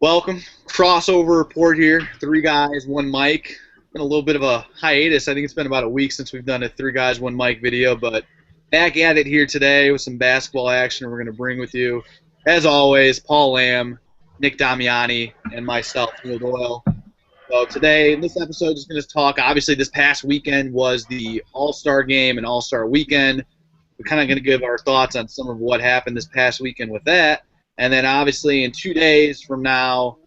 Welcome. Crossover report here. Three guys, one mic. Been a little bit of a hiatus. I think it's been about a week since we've done a three guys, one mic video, but back at it here today with some basketball action we're going to bring with you. As always, Paul Lamb, Nick Damiani, and myself, Neil Doyle. So today, in this episode, just going to talk. Obviously, this past weekend was the All-Star game and All-Star weekend. We're kind of going to give our thoughts on some of what happened this past weekend with that. And then obviously in 2 days from now,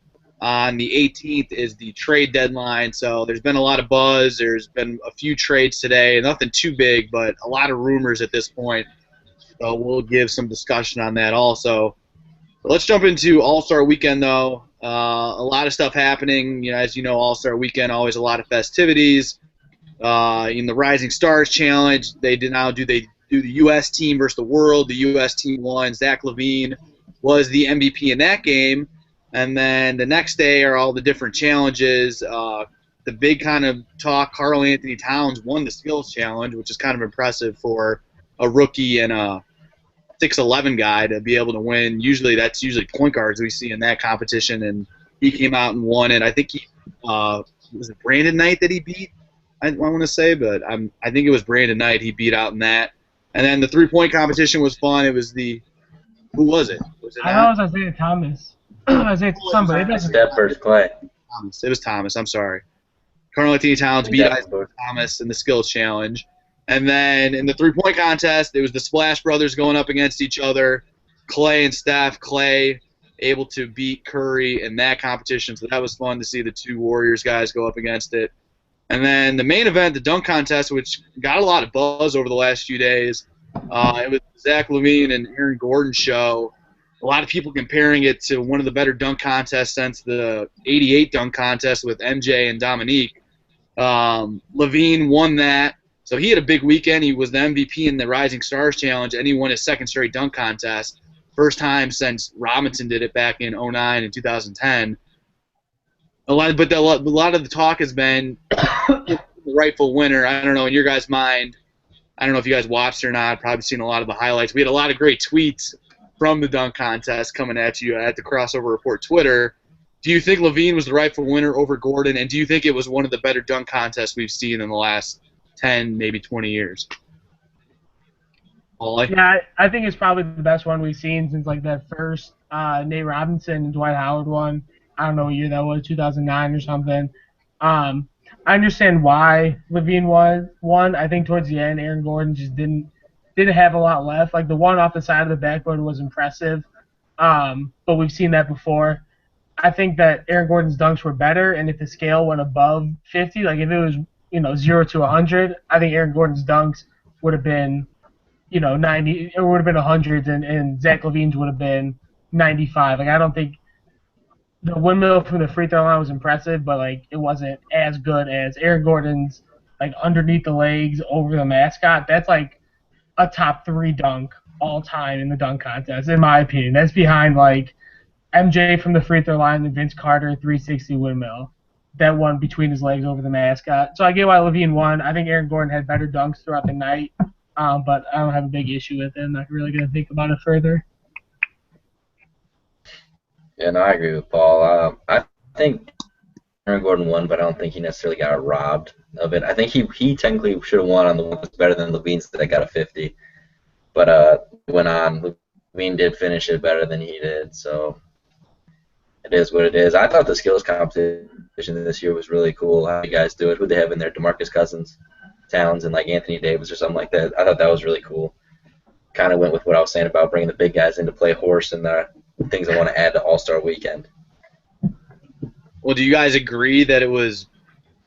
on the 18th, is the trade deadline. So there's been a lot of buzz. There's been a few trades today. Nothing too big, but a lot of rumors at this point. So we'll give some discussion on that also. But let's jump into All-Star Weekend, though. A lot of stuff happening. You know, as you know, All-Star Weekend, always a lot of festivities. In the Rising Stars Challenge, they do the U.S. team versus the world. The U.S. team won. Zach LaVine was the MVP in that game. And then the next day are all the different challenges. The big kind of talk, Karl Anthony Towns won the skills challenge, which is kind of impressive for a rookie and a 6'11" guy to be able to win. That's usually point guards we see in that competition, and he came out and won it. I think was it Brandon Knight that he beat? I want to say, but I think it was Brandon Knight he beat out in that. And then the three-point competition was fun. It was who was it? I know it was Isaiah Thomas. Isaiah somebody. It doesn't Steph versus Clay. Thomas. It was Thomas. I'm sorry. Karl Anthony Towns beat Isaiah Thomas in the skills challenge. And then in the three-point contest, it was the Splash Brothers going up against each other. Clay and Steph. Clay able to beat Curry in that competition, so that was fun to see the two Warriors guys go up against it. And then the main event, the dunk contest, which got a lot of buzz over the last few days. It was Zach LaVine and Aaron Gordon show. A lot of people comparing it to one of the better dunk contests since the '88 dunk contest with MJ and Dominique. LaVine won that, so he had a big weekend. He was the MVP in the Rising Stars Challenge, and he won his second straight dunk contest. First time since Robinson did it back in '09 and 2010. A lot of the talk has been the rightful winner. I don't know, in your guys' mind, I don't know if you guys watched or not. Probably seen a lot of the highlights. We had a lot of great tweets from the dunk contest coming at you at the Crossover Report Twitter. Do you think LaVine was the rightful winner over Gordon, and do you think it was one of the better dunk contests we've seen in the last 10, maybe 20 years? Paulie? Yeah, I think it's probably the best one we've seen since like that first Nate Robinson and Dwight Howard one. I don't know what year that was, 2009 or something. I understand why LaVine won. I think towards the end, Aaron Gordon just didn't have a lot left. Like the one off the side of the backboard was impressive, but we've seen that before. I think that Aaron Gordon's dunks were better, and if the scale went above 50, like if it was 0 to 100, I think Aaron Gordon's dunks would have been 90. It would have been 100, and Zach LaVine's would have been 95. Like I don't think the windmill from the free throw line was impressive, but like it wasn't as good as Aaron Gordon's like underneath the legs over the mascot. That's like a top 3 dunk all time in the dunk contest, in my opinion. That's behind like MJ from the free throw line and Vince Carter 360 windmill. That one between his legs over the mascot. So I get why LaVine won. I think Aaron Gordon had better dunks throughout the night, but I don't have a big issue with it. I'm not really going to think about it further. Yeah, no, I agree with Paul. I think Aaron Gordon won, but I don't think he necessarily got robbed of it. I think he technically should have won on the one that's better than LaVine's that got a 50. But went on. LaVine did finish it better than he did, so it is what it is. I thought the skills competition this year was really cool. How you guys do it? Who they have in there? DeMarcus Cousins, Towns, and like Anthony Davis or something like that. I thought that was really cool. Kind of went with what I was saying about bringing the big guys in to play horse and the things I want to add to All-Star Weekend. Well, do you guys agree that it was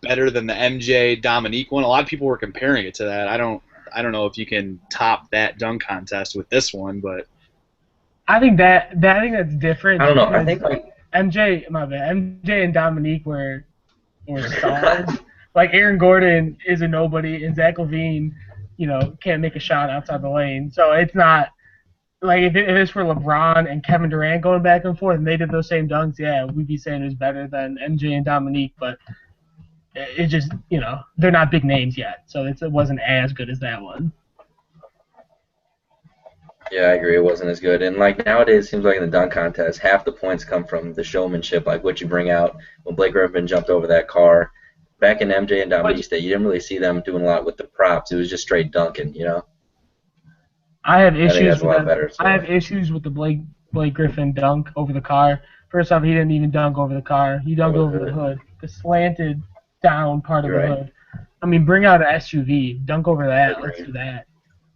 better than the MJ Dominique one? A lot of people were comparing it to that. I don't know if you can top that dunk contest with this one, but I think that's different. I don't know. I think like MJ and Dominique were stars. Like Aaron Gordon is a nobody, and Zach LaVine, can't make a shot outside the lane. So it's not like if it's for LeBron and Kevin Durant going back and forth, and they did those same dunks, yeah, we'd be saying it was better than MJ and Dominique. But it just, they're not big names yet, so it wasn't as good as that one. Yeah, I agree. It wasn't as good. And like nowadays, it seems like in the dunk contest, half the points come from the showmanship, like what you bring out. When Blake Griffin jumped over that car, back in MJ and But Dominique, you didn't really see them doing a lot with the props. It was just straight dunking, you know. I have I think issues that's a with lot that. better. I have So issues with the Blake Griffin dunk over the car. First off, he didn't even dunk over the car. He dunked over the over the hood, hood, the slanted down part of you're the right. hood. I mean, bring out an SUV, dunk over that. Let's Agreed. do that.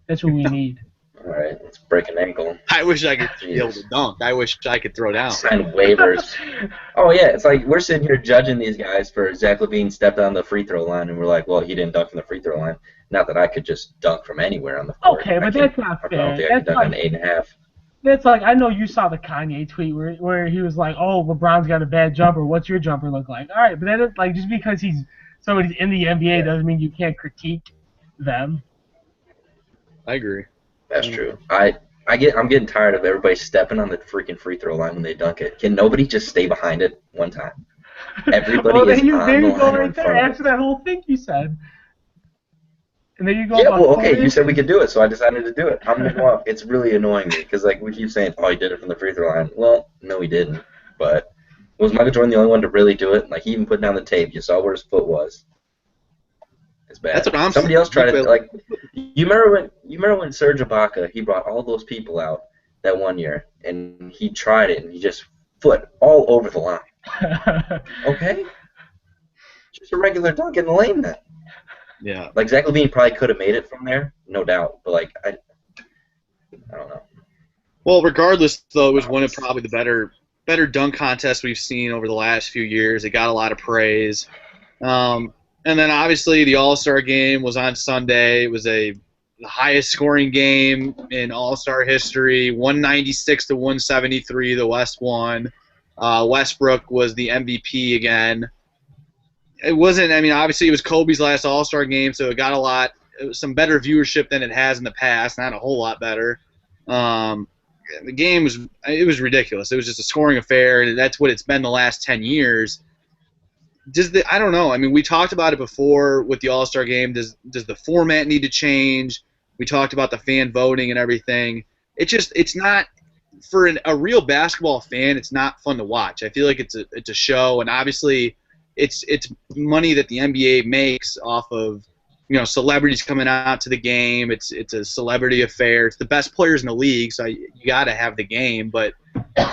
That's what we need. All right, let's break an ankle. I wish I could be able to Jesus. dunk. I wish I could throw down. Sign waivers. Oh yeah, it's like we're sitting here judging these guys for Zach LaVine stepped on the free throw line, and we're like, well, he didn't dunk from the free throw line. Not that I could just dunk from anywhere on the court. Okay, I but can. that's not I don't fair. think I could dunk on 8.5. That's like I know you saw the Kanye tweet where he was like, "Oh, LeBron's got a bad jumper. What's your jumper look like?" All right, but that is like just because he's somebody's in the NBA Yeah, doesn't mean you can't critique them. I agree. that's true. I'm getting tired of everybody stepping on the freaking free throw line when they dunk it. Can nobody just stay behind it one time? Everybody Well, is then on there the you go line or in right there. front of it. Answer that whole thing you said, and then you go Yeah, about well, 4 okay, you said we inches. could do it, so I decided to do it. I'm gonna go up. It's really annoying me because like we keep saying, "Oh, he did it from the free throw line." Well, no, he didn't. But was Michael Jordan the only one to really do it? Like he even put down the tape. You saw where his foot was. It's That's bad. what I'm saying. Somebody else tried it. Like you remember when Serge Ibaka he brought all those people out that one year and he tried it and he just foot all over the line. Okay, just a regular dunk in the lane then. Yeah. Like Zach LaVine probably could have made it from there, no doubt. But like I don't know. Well, regardless, though, it was one of probably the better dunk contests we've seen over the last few years. It got a lot of praise. And then obviously the All-Star game was on Sunday. It was the highest scoring game in All-Star history, 196 to 173. The West won. Westbrook was the MVP again. It wasn't. I mean, obviously it was Kobe's last All-Star game, so it was some better viewership than it has in the past. Not a whole lot better. The game was ridiculous. It was just a scoring affair, and that's what it's been the last 10 years. I don't know. I mean, we talked about it before with the All-Star game. Does the format need to change? We talked about the fan voting and everything. It's not for a real basketball fan. It's not fun to watch. I feel like it's a show, and obviously, it's money that the NBA makes off of celebrities coming out to the game. It's a celebrity affair. It's the best players in the league, so you got to have the game. But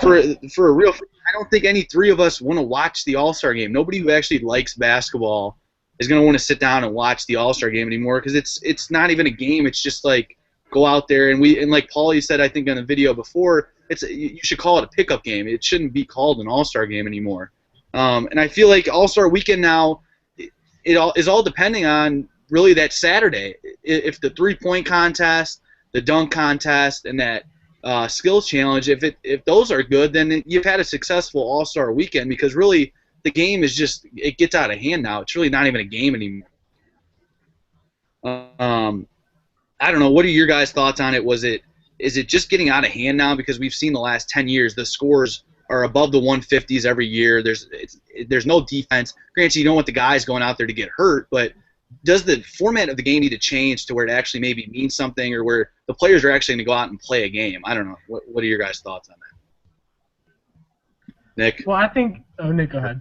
for a real, I don't think any three of us want to watch the All-Star game. Nobody who actually likes basketball is going to want to sit down and watch the All-Star game anymore because it's not even a game. It's just like go out there and like Paulie said, I think on the video before, you should call it a pickup game. It shouldn't be called an All-Star game anymore. And I feel like All-Star Weekend now, it all is all depending on really that Saturday. If the three-point contest, the dunk contest, and that skills challenge, if those are good, then you've had a successful All-Star Weekend because really the game is it gets out of hand now. It's really not even a game anymore. I don't know. What are your guys' thoughts on it? Is it just getting out of hand now because we've seen the last 10 years the scores are above the 150s every year. There's no defense. Granted, you don't want the guys going out there to get hurt, but does the format of the game need to change to where it actually maybe means something or where the players are actually going to go out and play a game? I don't know. What are your guys' thoughts on that? Nick? Well, I think. Oh, Nick, go ahead.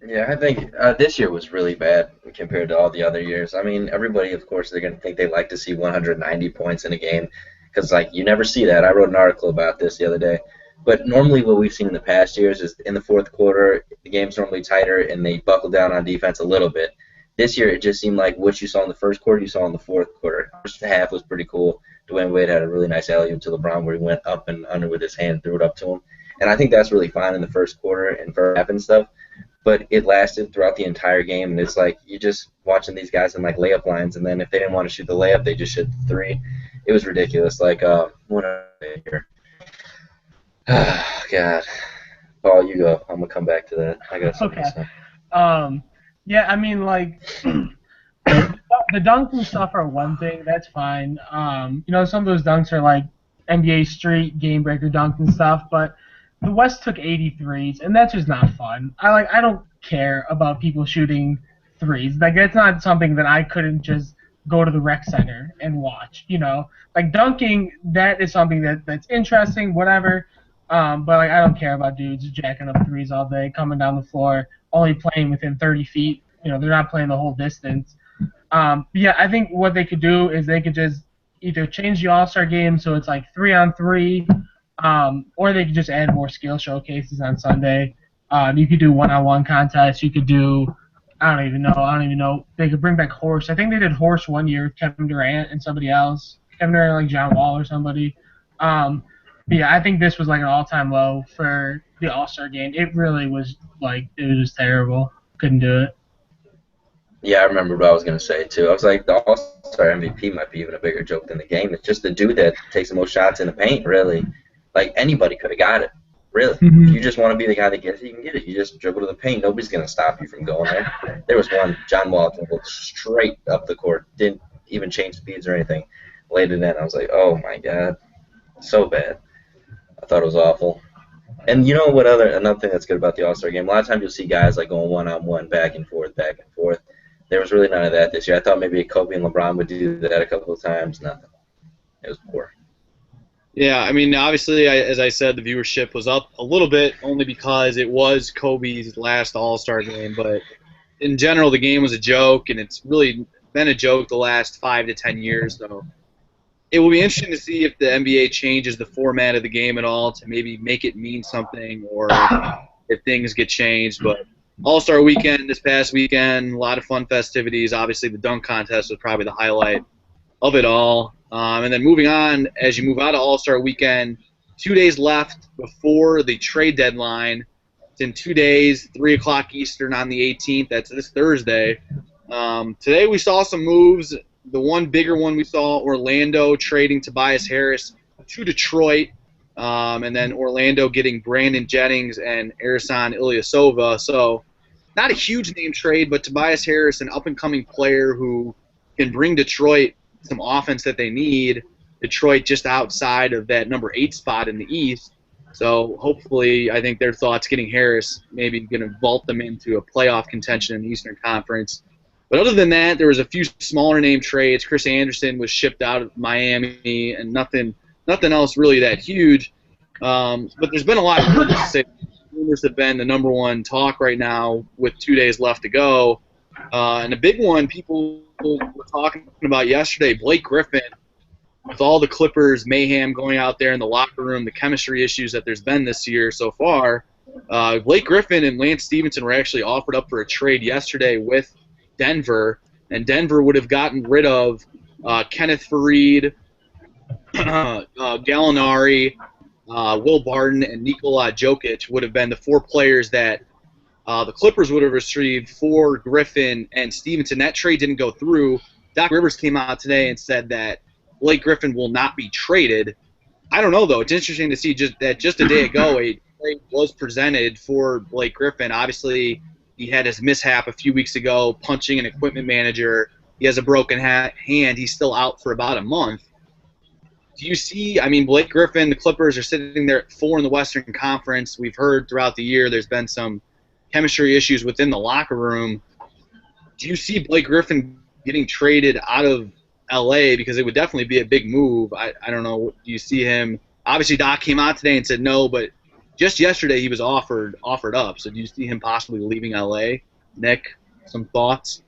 Yeah, I think this year was really bad compared to all the other years. I mean, everybody, of course, they're going to think they like to see 190 points in a game because, like, you never see that. I wrote an article about this the other day. But normally what we've seen in the past years is in the fourth quarter, the game's normally tighter and they buckle down on defense a little bit. This year, it just seemed like what you saw in the first quarter, you saw in the fourth quarter. First half was pretty cool. Dwayne Wade had a really nice alley-oop to LeBron where he went up and under with his hand and threw it up to him. And I think that's really fine in the first quarter and first half and stuff. But it lasted throughout the entire game, and it's like you're just watching these guys in like layup lines, and then if they didn't want to shoot the layup, they just shoot the three. It was ridiculous. Like, what are they here? God. Paul, you go. I'm gonna come back to that. I got something to say. Yeah, I mean, like, the dunks and stuff are one thing. That's fine. Some of those dunks are like NBA Street game breaker dunks and stuff, but the West took 83s, and that's just not fun. I don't care about people shooting threes. Like, that's not something that I couldn't just go to the rec center and watch. Like dunking, that is something that's interesting, whatever. But like I don't care about dudes jacking up threes all day, coming down the floor, only playing within 30 feet. They're not playing the whole distance. Yeah, I think what they could do is they could just either change the All-Star game so it's like 3-on-3, or they could just add more skill showcases on Sunday. You could do one-on-one contests. You could do, I don't even know. They could bring back horse. I think they did horse one year with Kevin Durant and somebody else. Kevin Durant, like John Wall or somebody. But yeah, I think this was like an all-time low for the All-Star game. It really was it was just terrible. Couldn't do it. Yeah, I remember what I was going to say, too. I was like, the All-Star MVP might be even a bigger joke than the game. It's just the dude that takes the most shots in the paint, really. Like, anybody could have got it, really. Mm-hmm. If you just want to be the guy that gets it, you can get it. You just dribble to the paint. Nobody's going to stop you from going there. There was one, John Wall dribbled straight up the court, didn't even change speeds or anything, laid it in. I was like, oh, my God, so bad. I thought it was awful. And you know what another thing that's good about the All-Star game? A lot of times you'll see guys like going one-on-one, back and forth. There was really none of that this year. I thought maybe Kobe and LeBron would do that a couple of times. Nothing. It was poor. Yeah, I mean, obviously, as I said, the viewership was up a little bit only because it was Kobe's last All-Star game. But in general, the game was a joke, and it's really been a joke the last 5 to 10 years. So it will be interesting to see if the NBA changes the format of the game at all to maybe make it mean something, or if things get changed. But All-Star weekend this past weekend, a lot of fun festivities. Obviously, the dunk contest was probably the highlight of it all. And then moving on, as you move out of All-Star weekend, 2 days left before the trade deadline. It's in 2 days, 3 o'clock Eastern on the 18th. That's this Thursday. Today we saw some moves. The one bigger one we saw, Orlando trading Tobias Harris to Detroit. And then Orlando getting Brandon Jennings and Ersan Ilyasova. So not a huge name trade, but Tobias Harris, an up-and-coming player who can bring Detroit some offense that they need. Detroit just outside of that number 8 spot in the East. So hopefully, I think their thoughts getting Harris maybe going to vault them into a playoff contention in the Eastern Conference. But other than that, there was a few smaller name trades. Chris Anderson was shipped out of Miami, and nothing else really that huge. But there's been a lot of rumors to say. Rumors have been the number one talk right now with 2 days left to go. And the big one people were talking about yesterday, Blake Griffin, with all the Clippers mayhem going out there in the locker room, the chemistry issues that there's been this year so far. Blake Griffin and Lance Stevenson were actually offered up for a trade yesterday with Denver, and Denver would have gotten rid of Kenneth Faried, Gallinari, Will Barton, and Nikola Jokic would have been the 4 players that the Clippers would have received for Griffin and Stevenson. That trade didn't go through. Doc Rivers came out today and said that Blake Griffin will not be traded. I don't know, though. It's interesting to see just a day ago a trade was presented for Blake Griffin. Obviously, he had his mishap a few weeks ago punching an equipment manager. He has a broken hand. He's still out for about a month. Do you see, Blake Griffin, the Clippers are sitting there at 4 in the Western Conference. We've heard throughout the year there's been some chemistry issues within the locker room. Do you see Blake Griffin getting traded out of L.A.? Because it would definitely be a big move. I don't know. Do you see him? Obviously, Doc came out today and said no, but just yesterday he was offered up. So do you see him possibly leaving L.A.? Nick, some thoughts?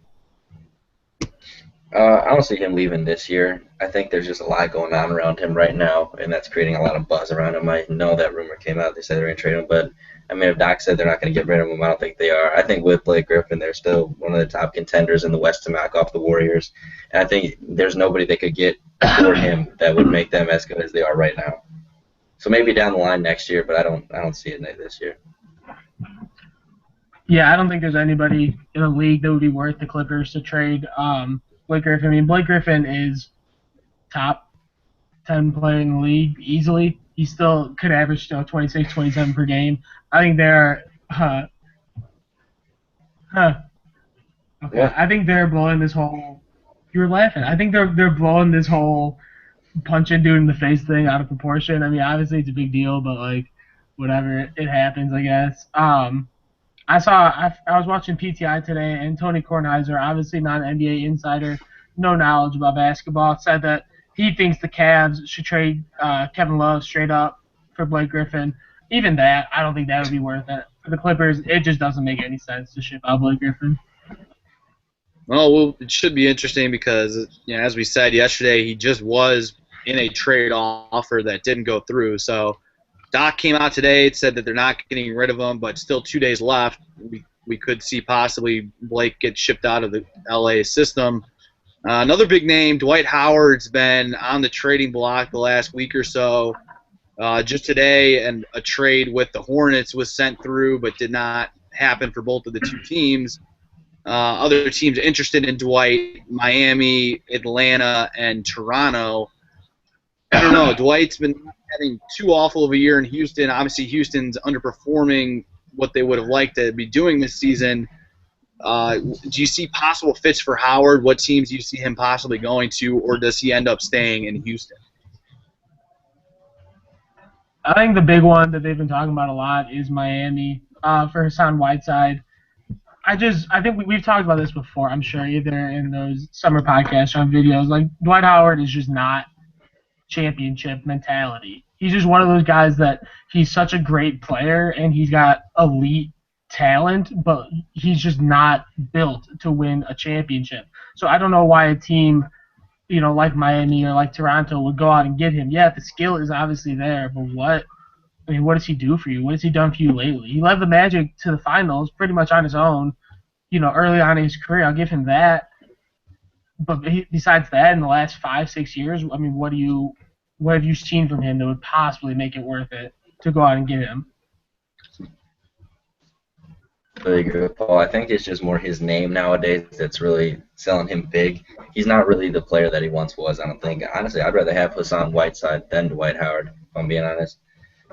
I don't see him leaving this year. I think there's just a lot going on around him right now, and that's creating a lot of buzz around him. I know that rumor came out. They said they're going to trade him, but if Doc said they're not going to get rid of him, I don't think they are. I think with Blake Griffin, they're still one of the top contenders in the West to knock off the Warriors, and I think there's nobody they could get for him that would make them as good as they are right now. So maybe down the line next year, but I don't see it this year. Yeah, I don't think there's anybody in the league that would be worth the Clippers to trade Blake Griffin. Blake Griffin is top 10 player in the league easily. He still could average 26, 27 per game. I think they're okay. Yeah. I think they're blowing this whole. You were laughing. I think they're blowing this whole punching dude in the face thing out of proportion. Obviously it's a big deal, but whatever, it happens, I guess. I was watching PTI today, and Tony Kornheiser, obviously not an NBA insider, no knowledge about basketball, said that he thinks the Cavs should trade Kevin Love straight up for Blake Griffin. Even that, I don't think that would be worth it. For the Clippers, it just doesn't make any sense to ship out Blake Griffin. Well, it should be interesting because, as we said yesterday, he just was in a trade offer that didn't go through. So Doc came out today and said that they're not getting rid of him, but still 2 days left. We could see possibly Blake get shipped out of the LA system. Another big name, Dwight Howard's been on the trading block the last week or so. Just today, and a trade with the Hornets was sent through but did not happen for both of the two teams. Other teams interested in Dwight, Miami, Atlanta, and Toronto. I don't know. Dwight's been having too awful of a year in Houston. Obviously, Houston's underperforming what they would have liked to be doing this season. Do you see possible fits for Howard? What teams do you see him possibly going to, or does he end up staying in Houston? I think the big one that they've been talking about a lot is Miami for Hassan Whiteside. I think we've talked about this before, I'm sure, either in those summer podcasts or on videos. Like, Dwight Howard is just not championship mentality. He's just one of those guys that he's such a great player and he's got elite talent, but he's just not built to win a championship. So I don't know why a team, like Miami or like Toronto would go out and get him. Yeah, the skill is obviously there, but what does he do for you? What has he done for you lately? He led the Magic to the finals pretty much on his own, early on in his career. I'll give him that. But besides that, in the last 5-6 years, I mean, what have you seen from him that would possibly make it worth it to go out and get him? I agree with Paul. I think it's just more his name nowadays that's really selling him big. He's not really the player that he once was, I don't think. Honestly, I'd rather have Hassan Whiteside than Dwight Howard, if I'm being honest.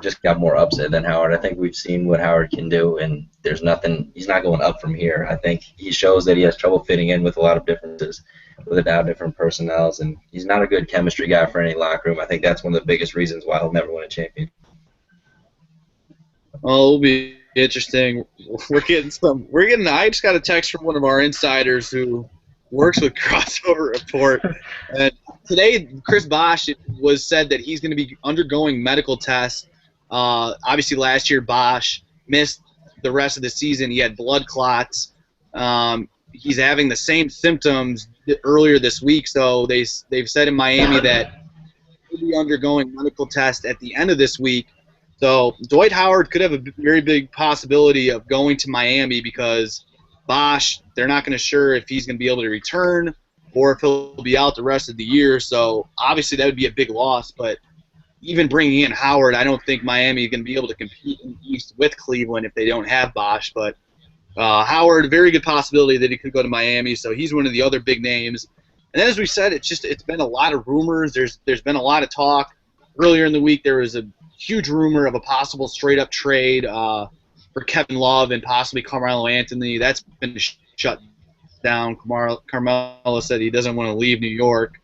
Just got more upside than Howard. I think we've seen what Howard can do, and there's nothing. He's not going up from here. I think he shows that he has trouble fitting in with a lot of differences, with a lot of different personnels, and he's not a good chemistry guy for any locker room. I think that's one of the biggest reasons why he'll never win a championship. Oh, it'll be interesting. I just got a text from one of our insiders who works with Crossover Report, and today Chris Bosh was said that he's going to be undergoing medical tests. Obviously, last year Bosh missed the rest of the season. He had blood clots. He's having the same symptoms earlier this week, so they've said in Miami that he'll be undergoing medical tests at the end of this week. So Dwight Howard could have a very big possibility of going to Miami because Bosh, they're not going to sure if he's going to be able to return or if he'll be out the rest of the year. So obviously that would be a big loss, but even bringing in Howard, I don't think Miami is going to be able to compete in the East with Cleveland if they don't have Bosh. But Howard, very good possibility that he could go to Miami, so he's one of the other big names. And as we said, it's been a lot of rumors. There's been a lot of talk. Earlier in the week, there was a huge rumor of a possible straight-up trade for Kevin Love and possibly Carmelo Anthony. That's been shut down. Carmelo said he doesn't want to leave New York.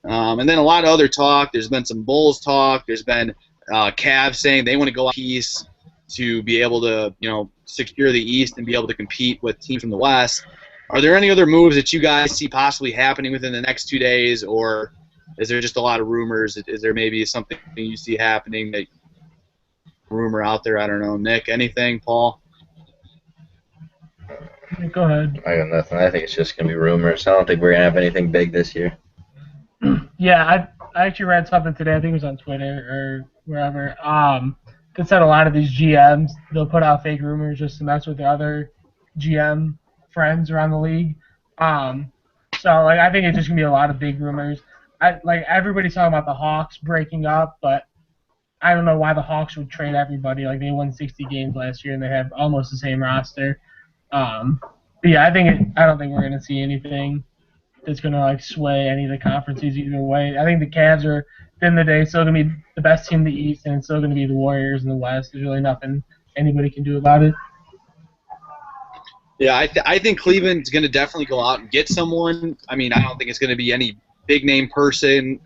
And then a lot of other talk. There's been some Bulls talk. There's been Cavs saying they want to go out east to be able to, secure the East and be able to compete with teams from the West. Are there any other moves that you guys see possibly happening within the next 2 days, or is there just a lot of rumors? Is there maybe something you see happening that rumor out there? I don't know. Nick, anything? Paul? Go ahead. I got nothing. I think it's just going to be rumors. I don't think we're going to have anything big this year. Yeah, I actually read something today. I think it was on Twitter or wherever. That said a lot of these GMs, they'll put out fake rumors just to mess with their other GM friends around the league. So I think it's just gonna be a lot of big rumors. Everybody's talking about the Hawks breaking up, but I don't know why the Hawks would trade everybody. They won 60 games last year and they have almost the same roster. But yeah, I don't think we're gonna see anything that's gonna sway any of the conferences either way. I think the Cavs are, at the end of the day, still gonna be the best team in the East, and it's still gonna be the Warriors in the West. There's really nothing anybody can do about it. Yeah, I think Cleveland's going to definitely go out and get someone. I mean, I don't think it's going to be any big-name person.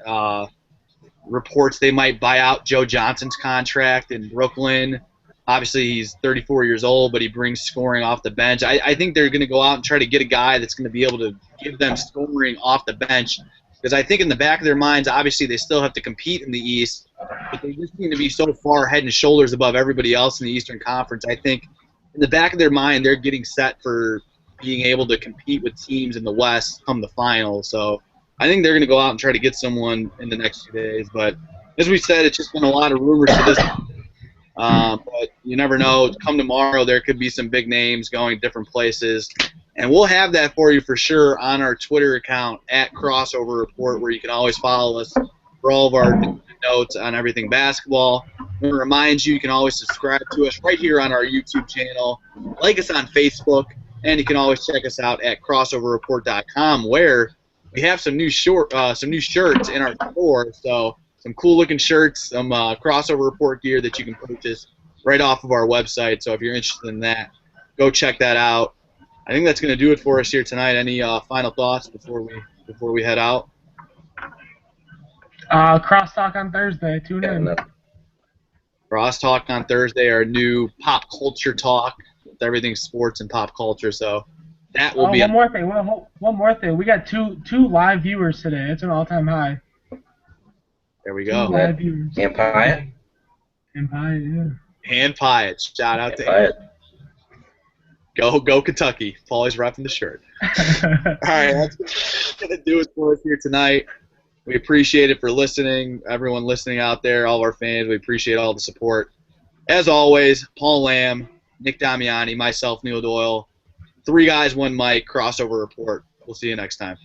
Reports they might buy out Joe Johnson's contract in Brooklyn. Obviously, he's 34 years old, but he brings scoring off the bench. I think they're going to go out and try to get a guy that's going to be able to give them scoring off the bench. Because I think in the back of their minds, obviously, they still have to compete in the East, but they just seem to be so far head and shoulders above everybody else in the Eastern Conference. I think in the back of their mind, they're getting set for being able to compete with teams in the West come the finals. So I think they're going to go out and try to get someone in the next few days. But as we said, it's just been a lot of rumors to this. But you never know. Come tomorrow, there could be some big names going different places. And we'll have that for you for sure on our Twitter account at Crossover Report, where you can always follow us for all of our notes on everything basketball. I want to remind you, you can always subscribe to us right here on our YouTube channel. Like us on Facebook. And you can always check us out at crossoverreport.com, where we have some new shirts in our store. So some cool-looking shirts, some Crossover Report gear that you can purchase right off of our website. So if you're interested in that, go check that out. I think that's going to do it for us here tonight. Any final thoughts before we head out? Crosstalk on Thursday. Tune in. Crosstalk on Thursday, our new pop culture talk. Everything sports and pop culture, so that will be one more thing. We got two live viewers today. It's an all-time high. There we go. 2 live viewers. And Pyatt. And Pyatt. Shout out to Pyatt. Go Kentucky. Paulie's repping the shirt. All right, that's going to do it for us here tonight. We appreciate it for listening, everyone listening out there, all of our fans. We appreciate all the support. As always, Paul Lamb, Nick Damiani, myself, Neil Doyle. 3 guys, 1 mic, Crossover Report. We'll see you next time.